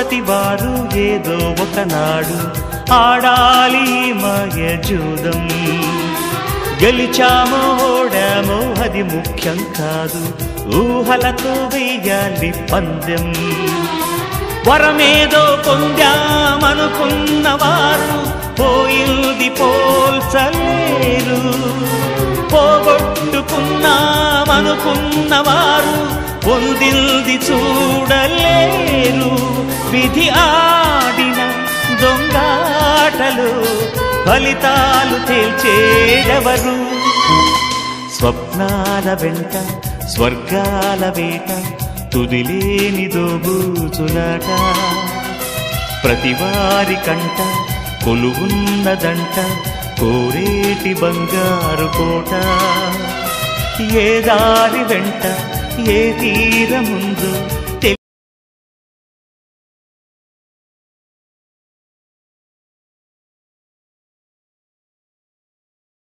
ప్రతివారు ఏదో ఒకనాడు ఆడాలి మాయ జూదం. గెలిచామో ఓడామో అది ముఖ్యం కాదు, ఊహలతో వెయ్యాలి పందెం. వరమేదో పొందామనుకున్నవారు పోయింది పోల్చలేరు, పోగొట్టుకున్నామనుకున్నవారు పొందింది చూడలేరు. విధి ఆడిన దొంగాటలు ఫలితాలు తేల్చేదెవరు? స్వప్నాల వెంట స్వర్గాల వేట తుదిలేని దోబూచులాట. ప్రతివారి కంట కొలువున్నదంట కోరేటి బంగారు కోట. ఏ దారి వెంట ఏ తీరముందు